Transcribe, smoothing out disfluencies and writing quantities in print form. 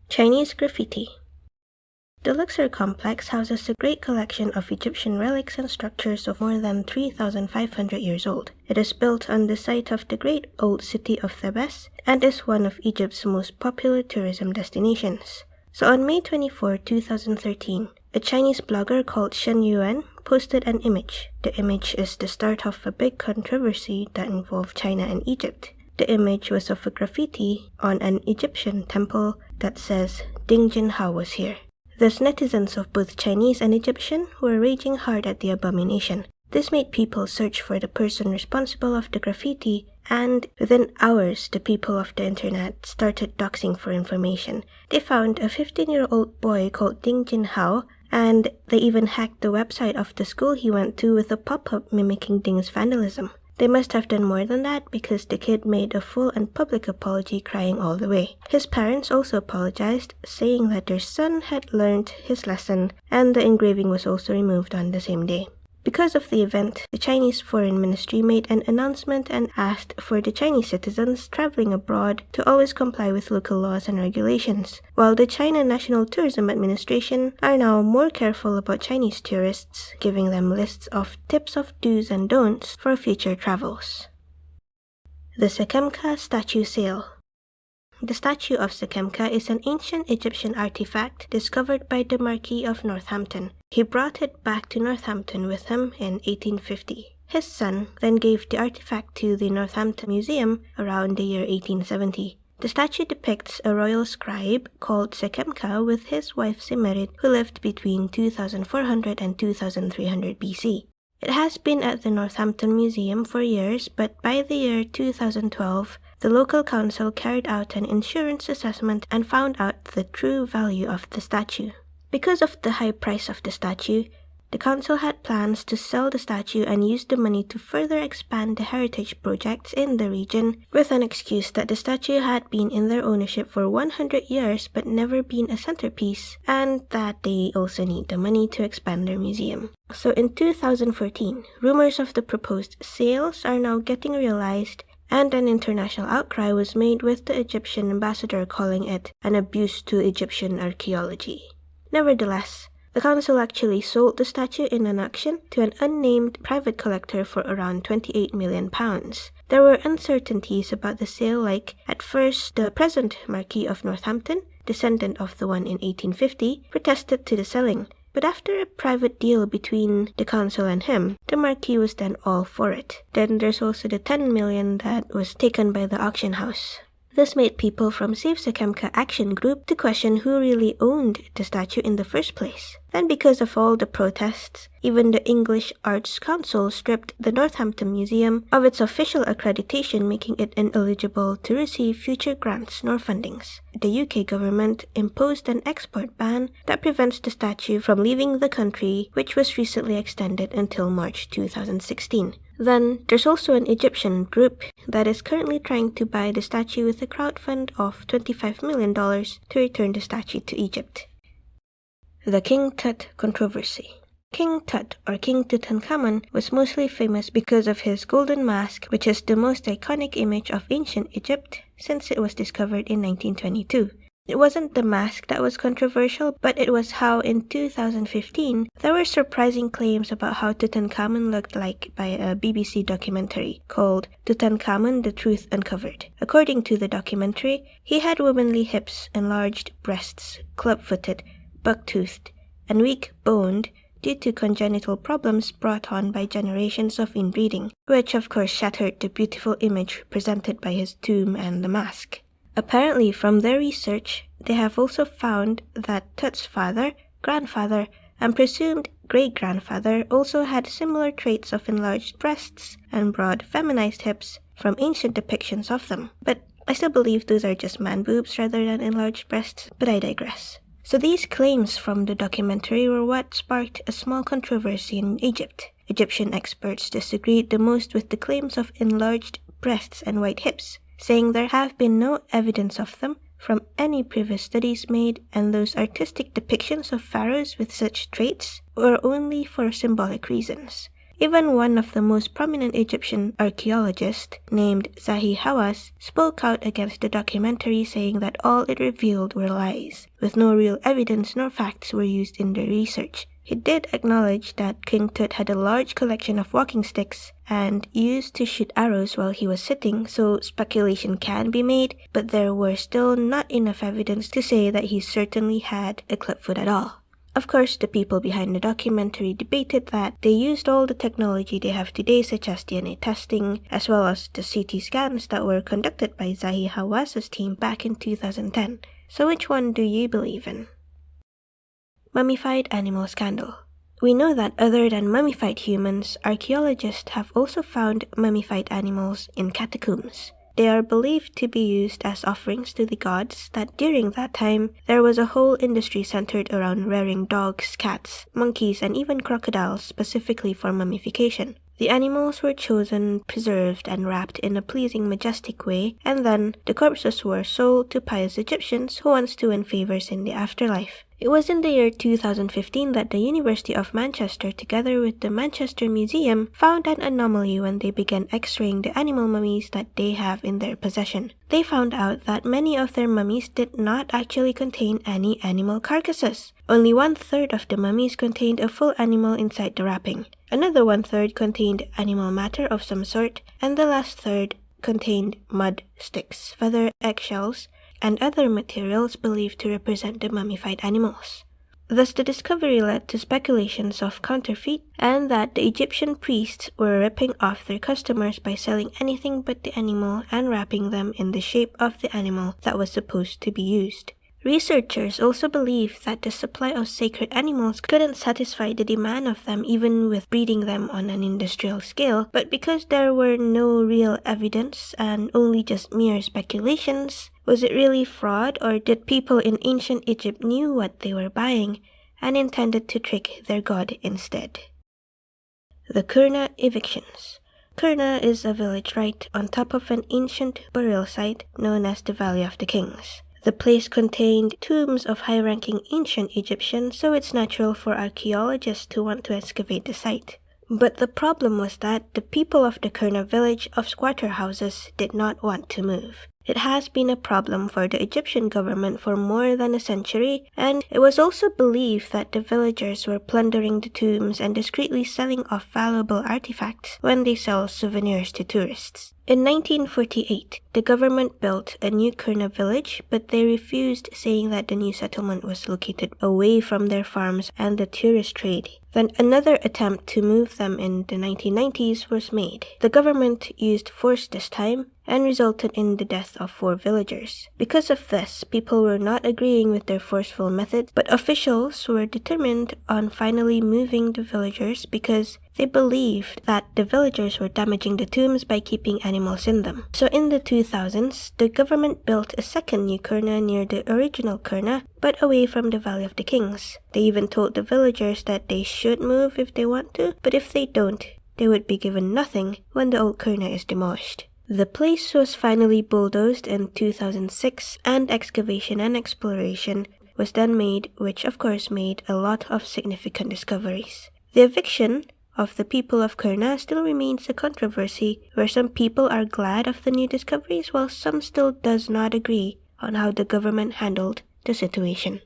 Chinese graffiti. The Luxor complex houses a great collection of Egyptian relics and structures of more than 3,500 years old. It is built on the site of the great old city of Thebes and is one of Egypt's most popular tourism destinations. So on May 24, 2013, a Chinese blogger called Shen Yuan posted an image. The image is the start of a big controversy that involved China and Egypt. The image was of a graffiti on an Egyptian temple that says, "Ding Jinhao was here." Thus, netizens of both Chinese and Egyptian were raging hard at the abomination. This made people search for the person responsible of the graffiti, and within hours, the people of the internet started doxing for information. They found a 15-year-old boy called Ding Jinhao, and they even hacked the website of the school he went to with a pop-up mimicking Ding's vandalism. They must have done more than that because the kid made a full and public apology, crying all the way. His parents also apologized, saying that their son had learned his lesson, and the engraving was also removed on the same day. Because of the event, the Chinese Foreign Ministry made an announcement and asked for the Chinese citizens traveling abroad to always comply with local laws and regulations, while the China National Tourism Administration are now more careful about Chinese tourists, giving them lists of tips of do's and don'ts for future travels. The Sekhemka Statue Sale. The statue of Sekhemka is an ancient Egyptian artifact discovered by the Marquis of Northampton. He brought it back to Northampton with him in 1850. His son then gave the artifact to the Northampton Museum around the year 1870. The statue depicts a royal scribe called Sekhemka with his wife Semerit, who lived between 2400 and 2300 BC. It has been at the Northampton Museum for years, but by the year 2012, the local council carried out an insurance assessment and found out the true value of the statue. Because of the high price of the statue, the council had plans to sell the statue and use the money to further expand the heritage projects in the region, with an excuse that the statue had been in their ownership for 100 years but never been a centerpiece, and that they also need the money to expand their museum. So in 2014, rumors of the proposed sales are now getting realized, and an international outcry was made with the Egyptian ambassador calling it an abuse to Egyptian archaeology. Nevertheless, the council actually sold the statue in an auction to an unnamed private collector for around £28 million. There were uncertainties about the sale, like, at first, the present Marquis of Northampton, descendant of the one in 1850, protested to the selling. But after a private deal between the council and him, the Marquis was then all for it. Then there's also the 10 million that was taken by the auction house. This made people from Save Sekhemka Action Group to question who really owned the statue in the first place. Then because of all the protests, even the English Arts Council stripped the Northampton Museum of its official accreditation, making it ineligible to receive future grants nor fundings. The UK government imposed an export ban that prevents the statue from leaving the country, which was recently extended until March 2016. Then, there's also an Egyptian group that is currently trying to buy the statue with a crowdfund of $25 million to return the statue to Egypt. The King Tut Controversy. King Tut, or King Tutankhamun, was mostly famous because of his golden mask, which is the most iconic image of ancient Egypt since it was discovered in 1922. It wasn't the mask that was controversial, but it was how in 2015, there were surprising claims about how Tutankhamun looked like by a BBC documentary called Tutankhamun: The Truth Uncovered. According to the documentary, he had womanly hips, enlarged breasts, club-footed, buck-toothed, and weak-boned due to congenital problems brought on by generations of inbreeding, which of course shattered the beautiful image presented by his tomb and the mask. Apparently, from their research, they have also found that Tut's father, grandfather, and presumed great-grandfather also had similar traits of enlarged breasts and broad feminized hips from ancient depictions of them. But I still believe those are just man boobs rather than enlarged breasts, but I digress. So these claims from the documentary were what sparked a small controversy in Egypt. Egyptian experts disagreed the most with the claims of enlarged breasts and white hips, saying there have been no evidence of them from any previous studies made, and those artistic depictions of pharaohs with such traits were only for symbolic reasons. Even one of the most prominent Egyptian archaeologists, named Zahi Hawass, spoke out against the documentary, saying that all it revealed were lies, with no real evidence nor facts were used in the research. He did acknowledge that King Tut had a large collection of walking sticks and used to shoot arrows while he was sitting, so speculation can be made, but there were still not enough evidence to say that he certainly had a clubfoot at all. Of course, the people behind the documentary debated that they used all the technology they have today, such as DNA testing, as well as the CT scans that were conducted by Zahi Hawass's team back in 2010. So which one do you believe in? Mummified animal scandal. We know that other than mummified humans, archaeologists have also found mummified animals in catacombs. They are believed to be used as offerings to the gods, that during that time, there was a whole industry centered around rearing dogs, cats, monkeys, and even crocodiles specifically for mummification. The animals were chosen, preserved, and wrapped in a pleasing, majestic way, and then the corpses were sold to pious Egyptians who wants to win favors in the afterlife. It was in the year 2015 that the University of Manchester, together with the Manchester Museum, found an anomaly when they began x-raying the animal mummies that they have in their possession. They found out that many of their mummies did not actually contain any animal carcasses. Only 1/3 of the mummies contained a full animal inside the wrapping. Another 1/3 contained animal matter of some sort, and the last third contained mud, sticks, feather, eggshells, and other materials believed to represent the mummified animals. Thus, the discovery led to speculations of counterfeit and that the Egyptian priests were ripping off their customers by selling anything but the animal and wrapping them in the shape of the animal that was supposed to be used. Researchers also believe that the supply of sacred animals couldn't satisfy the demand of them even with breeding them on an industrial scale, but because there were no real evidence and only just mere speculations, was it really fraud, or did people in ancient Egypt knew what they were buying and intended to trick their god instead? The Qurna Evictions. Qurna is a village right on top of an ancient burial site known as the Valley of the Kings. The place contained tombs of high-ranking ancient Egyptians, so it's natural for archaeologists to want to excavate the site. But the problem was that the people of the Qurna village of squatter houses did not want to move. It has been a problem for the Egyptian government for more than a century, and it was also believed that the villagers were plundering the tombs and discreetly selling off valuable artifacts when they sell souvenirs to tourists. In 1948, the government built a new Qurna village, but they refused, saying that the new settlement was located away from their farms and the tourist trade. Then another attempt to move them in the 1990s was made. The government used force this time and resulted in the death of 4 villagers. Because of this, people were not agreeing with their forceful method, but officials were determined on finally moving the villagers because they believed that the villagers were damaging the tombs by keeping animals in them. So in the 2000s, the government built a second new Qurna near the original Qurna, but away from the Valley of the Kings. They even told the villagers that they should move if they want to, but if they don't, they would be given nothing when the old Qurna is demolished. The place was finally bulldozed in 2006, and excavation and exploration was then made, which of course made a lot of significant discoveries. The eviction of the people of Qurna still remains a controversy, where some people are glad of the new discoveries while some still does not agree on how the government handled the situation.